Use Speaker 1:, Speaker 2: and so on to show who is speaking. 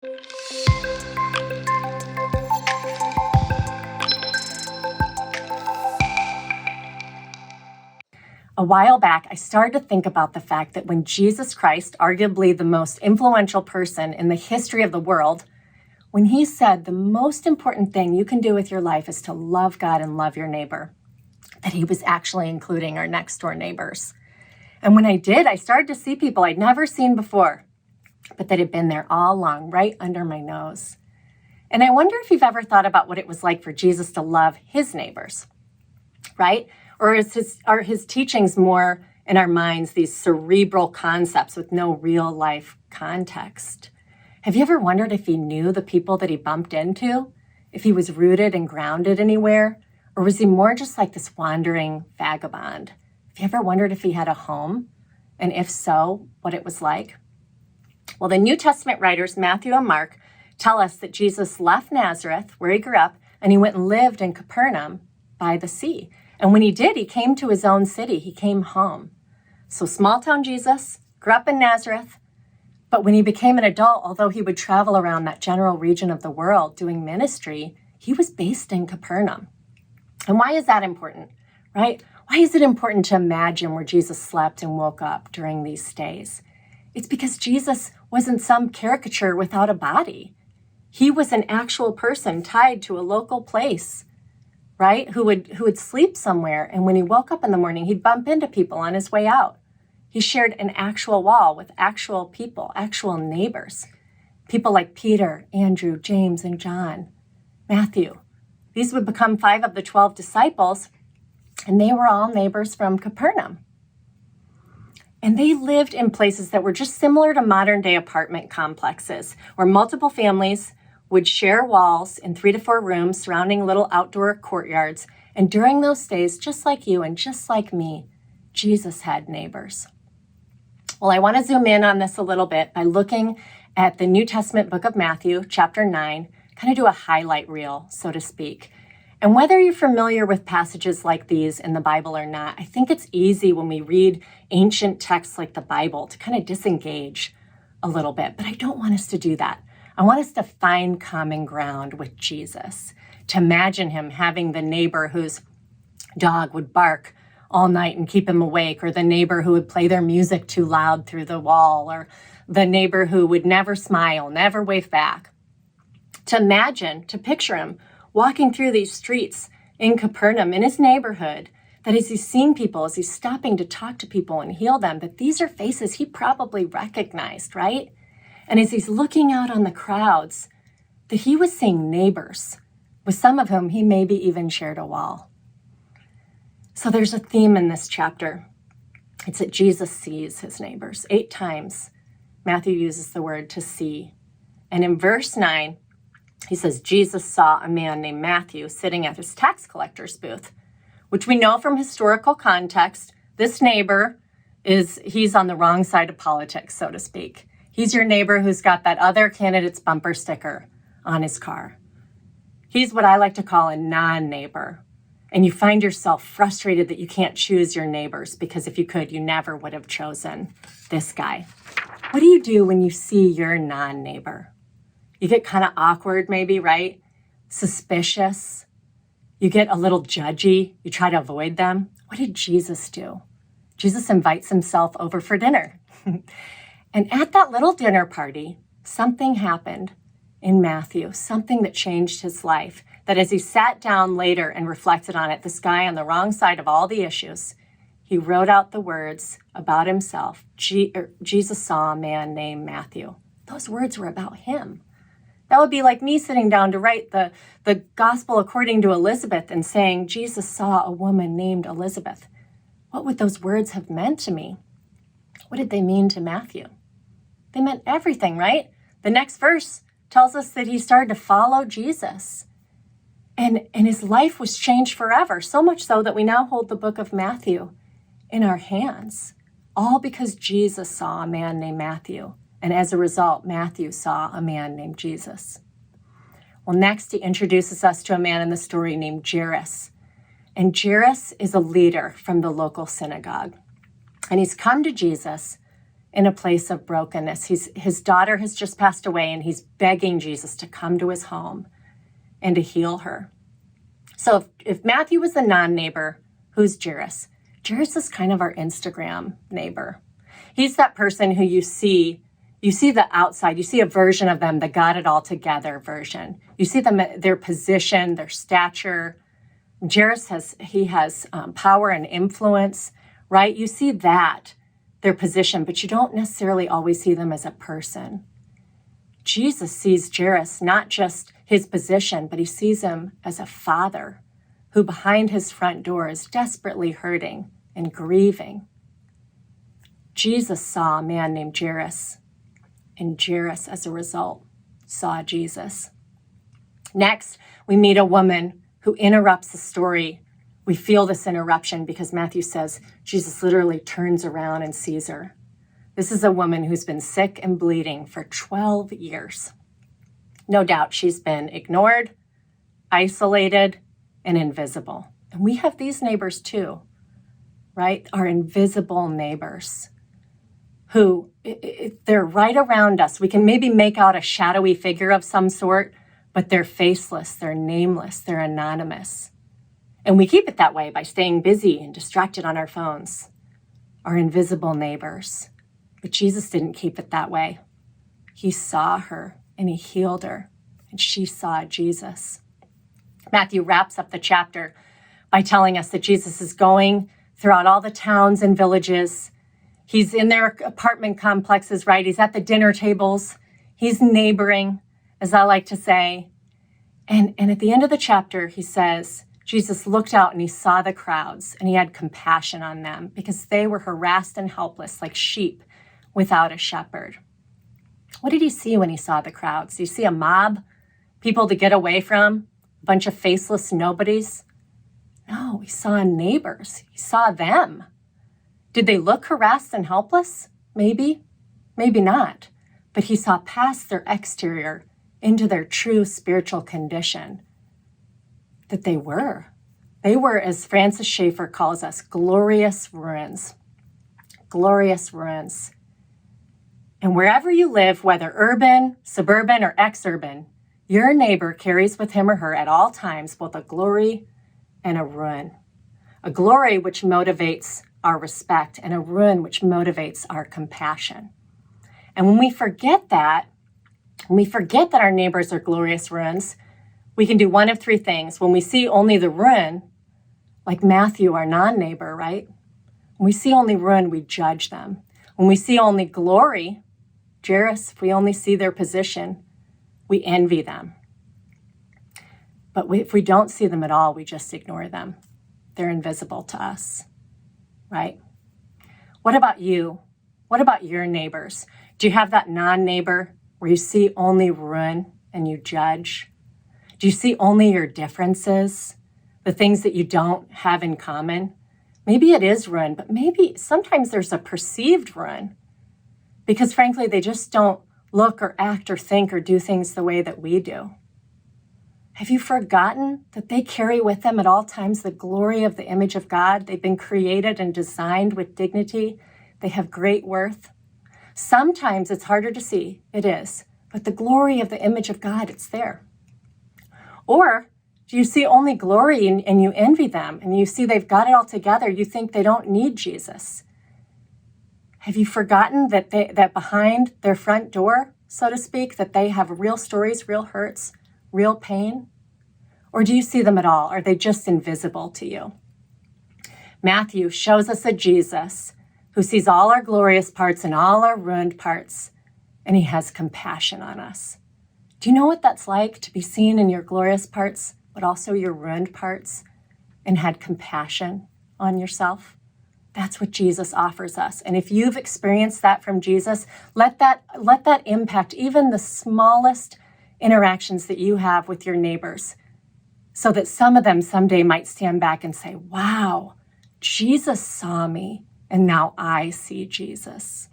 Speaker 1: A while back, I started to think about the fact that when Jesus Christ, arguably the most influential person in the history of the world, when he said the most important thing you can do with your life is to love God and love your neighbor, that he was actually including our next door neighbors. And when I did, I started to see people I'd never seen before, but that had been there all along, right under my nose. And I wonder if you've ever thought about what it was like for Jesus to love his neighbors, right? Or are his teachings more in our minds, these cerebral concepts with no real life context? Have you ever wondered if he knew the people that he bumped into? If he was rooted and grounded anywhere? Or was he more just like this wandering vagabond? Have you ever wondered if he had a home? And if so, what it was like? Well, the New Testament writers, Matthew and Mark, tell us that Jesus left Nazareth, where he grew up, and he went and lived in Capernaum by the sea. And when he did, he came to his own city. He came home. So small town Jesus grew up in Nazareth. But when he became an adult, although he would travel around that general region of the world doing ministry, he was based in Capernaum. And why is that important, right? Why is it important to imagine where Jesus slept and woke up during these stays? It's because Jesus wasn't some caricature without a body. He was an actual person tied to a local place, right? Who would sleep somewhere. And when he woke up in the morning, he'd bump into people on his way out. He shared an actual wall with actual people, actual neighbors. People like Peter, Andrew, James, and John, Matthew. These would become 5 of the 12 disciples, and they were all neighbors from Capernaum. And they lived in places that were just similar to modern day apartment complexes, where multiple families would share walls in 3 to 4 rooms surrounding little outdoor courtyards. And during those days, just like you and just like me, Jesus had neighbors. Well, I want to zoom in on this a little bit by looking at the New Testament book of Matthew, chapter 9, kind of do a highlight reel, so to speak. And whether you're familiar with passages like these in the Bible or not, I think it's easy when we read ancient texts like the Bible to kind of disengage a little bit. But I don't want us to do that. I want us to find common ground with Jesus, to imagine him having the neighbor whose dog would bark all night and keep him awake, or the neighbor who would play their music too loud through the wall, or the neighbor who would never smile, never wave back. To imagine, to picture him walking through these streets in Capernaum, in his neighborhood, that as he's seeing people, as he's stopping to talk to people and heal them, that these are faces he probably recognized, right? And as he's looking out on the crowds, that he was seeing neighbors, with some of whom he maybe even shared a wall. So there's a theme in this chapter. It's that Jesus sees his neighbors. 8 times, Matthew uses the word to see. And in verse 9, he says, Jesus saw a man named Matthew sitting at his tax collector's booth, which we know from historical context, this neighbor he's on the wrong side of politics, so to speak. He's your neighbor who's got that other candidate's bumper sticker on his car. He's what I like to call a non-neighbor. And you find yourself frustrated that you can't choose your neighbors because if you could, you never would have chosen this guy. What do you do when you see your non-neighbor? You get kind of awkward maybe, right? Suspicious. You get a little judgy. You try to avoid them. What did Jesus do? Jesus invites himself over for dinner. And at that little dinner party, something happened in Matthew, something that changed his life, that as he sat down later and reflected on it, this guy on the wrong side of all the issues, he wrote out the words about himself. Jesus saw a man named Matthew. Those words were about him. That would be like me sitting down to write the gospel according to Elizabeth and saying, Jesus saw a woman named Elizabeth. What would those words have meant to me? What did they mean to Matthew? They meant everything, right? The next verse tells us that he started to follow Jesus. And his life was changed forever, so much so that we now hold the book of Matthew in our hands, all because Jesus saw a man named Matthew. And as a result, Matthew saw a man named Jesus. Well, next he introduces us to a man in the story named Jairus. And Jairus is a leader from the local synagogue. And he's come to Jesus in a place of brokenness. His daughter has just passed away, and he's begging Jesus to come to his home and to heal her. So if Matthew was the non-neighbor, who's Jairus? Jairus is kind of our Instagram neighbor. He's that person who you see the outside, you see a version of them, the got it all together version. You see them, their position, their stature. Jairus has power and influence, right? You see that, their position, but you don't necessarily always see them as a person. Jesus sees Jairus not just his position, but he sees him as a father who behind his front door is desperately hurting and grieving. Jesus saw a man named Jairus, and Jairus, as a result, saw Jesus. Next, we meet a woman who interrupts the story. We feel this interruption because Matthew says Jesus literally turns around and sees her. This is a woman who's been sick and bleeding for 12 years. No doubt she's been ignored, isolated, and invisible. And we have these neighbors too, right? Our invisible neighbors who, they're right around us. We can maybe make out a shadowy figure of some sort, but they're faceless, they're nameless, they're anonymous. And we keep it that way by staying busy and distracted on our phones, our invisible neighbors. But Jesus didn't keep it that way. He saw her and he healed her, and she saw Jesus. Matthew wraps up the chapter by telling us that Jesus is going throughout all the towns and villages. He's in their apartment complexes, right? He's at the dinner tables. He's neighboring, as I like to say. And at the end of the chapter, he says, Jesus looked out and he saw the crowds and he had compassion on them because they were harassed and helpless like sheep without a shepherd. What did he see when he saw the crowds? Did he see a mob, people to get away from, a bunch of faceless nobodies? No, he saw neighbors. He saw them. Did they look harassed and helpless? Maybe, maybe not. But he saw past their exterior into their true spiritual condition. That they were, as Francis Schaeffer calls us, glorious ruins. Glorious ruins. And wherever you live, whether urban, suburban, or exurban, your neighbor carries with him or her at all times both a glory and a ruin. A glory which motivates our respect, and a ruin which motivates our compassion. And when we forget that our neighbors are glorious ruins, we can do one of three things. When we see only the ruin, like Matthew, our non-neighbor, right? When we see only ruin, we judge them. When we see only glory, Jairus, if we only see their position, we envy them. But if we don't see them at all, we just ignore them. They're invisible to us, right? What about you? What about your neighbors? Do you have that non-neighbor where you see only ruin and you judge? Do you see only your differences, the things that you don't have in common? Maybe it is ruin, but maybe sometimes there's a perceived ruin because frankly, they just don't look or act or think or do things the way that we do. Have you forgotten that they carry with them at all times the glory of the image of God? They've been created and designed with dignity. They have great worth. Sometimes it's harder to see, it is, but the glory of the image of God, it's there. Or do you see only glory and you envy them and you see they've got it all together? You think they don't need Jesus. Have you forgotten that behind their front door, so to speak, that they have real stories, real hurts, real pain? Or do you see them at all? Are they just invisible to you? Matthew shows us a Jesus who sees all our glorious parts and all our ruined parts, and he has compassion on us. Do you know what that's like to be seen in your glorious parts, but also your ruined parts, and had compassion on yourself? That's what Jesus offers us. And if you've experienced that from Jesus, let that impact even the smallest interactions that you have with your neighbors, so that some of them someday might stand back and say, wow, Jesus saw me, and now I see Jesus.